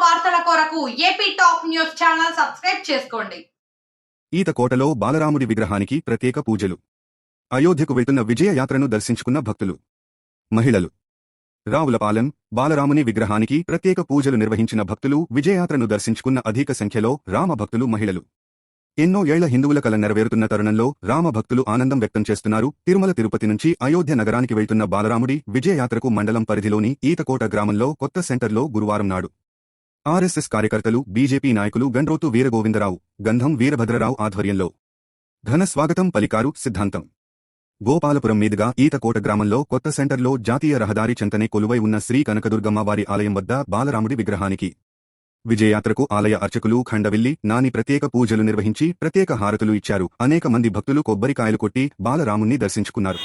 వార్తల కొరకు AP top news channel subscribe చేసుకోండి. ఈతకోటలో బాలరాముడి విగ్రహానికి ప్రత్యేక పూజలు. అయోధ్యకు వెళ్తున్న విజయ యాత్రను దర్శించుకున్న భక్తులు. మహిళలు. రావులపాలెం బాలరాముని విగ్రహానికి ప్రత్యేక పూజలు నిర్వహించిన భక్తులు విజయయాత్రను దర్శించుకున్న అధిక సంఖ్యలో రామభక్తులు మహిళలు. ఎన్నో ఏళ్ల హిందువుల కల నెరవేరుతున్న తరుణంలో రామభక్తులు ఆనందం వ్యక్తం చేస్తున్నారు. తిరుమల తిరుపతి నుంచి అయోధ్య నగరానికి వెళ్తున్న బాలరాముడి విజయయాత్రకు మండలం పరిధిలోని ఈతకోట గ్రామంలో కొత్త సెంటర్లో గురువారం నాడు ఆర్ఎస్ఎస్ కార్యకర్తలు, బీజేపీ నాయకులు గండ్రోతు వీరగోవిందరావు, గంధం వీరభద్రరావు ఆధ్వర్యంలో ఘన స్వాగతం పలికారు. సిద్ధాంతం గోపాలపురం మీదుగా ఈతకోట గ్రామంలో కొత్త సెంటర్లో జాతీయ రహదారి చెంతనే కొలువై ఉన్న శ్రీ కనకదుర్గమ్మ వారి ఆలయం వద్ద బాలరాముడి విగ్రహానికి విజయయాత్రకు ఆలయ అర్చకులు ఖండవిల్లి నాని ప్రత్యేక పూజలు నిర్వహించి ప్రత్యేక హారతులు ఇచ్చారు. అనేక మంది భక్తులు కొబ్బరికాయలు కొట్టి బాలరాముణ్ణి దర్శించుకున్నారు.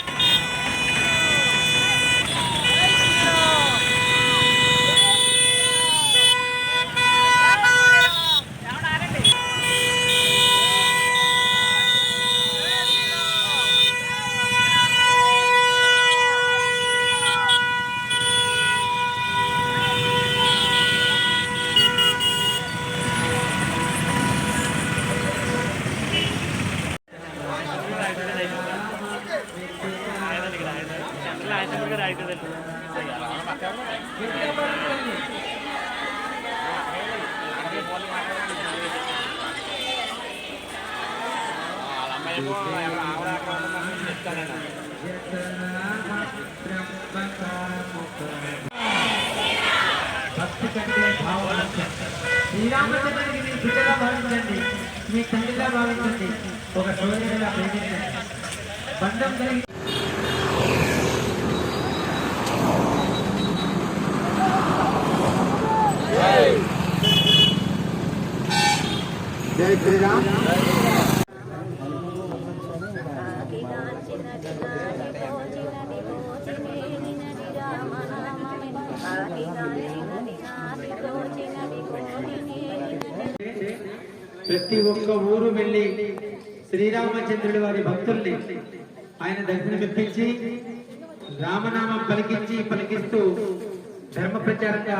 భక్తి కంటే భావం శ్రీరామచంద్రుడికి మీ బిడ్డగా భావించండి, మీ తండ్రిగా భావించండి, ఒక సోదరుడిగా ప్రేమించండి. బంధం కలిగి జై శ్రీరామ్. ప్రతి ఒక్క ఊరు వెళ్ళి శ్రీరామచంద్రుడి వారి భక్తుల్ని ఆయన దర్శనమిప్పించి రామనామం పలికిస్తూ ధర్మ ప్రచారంగా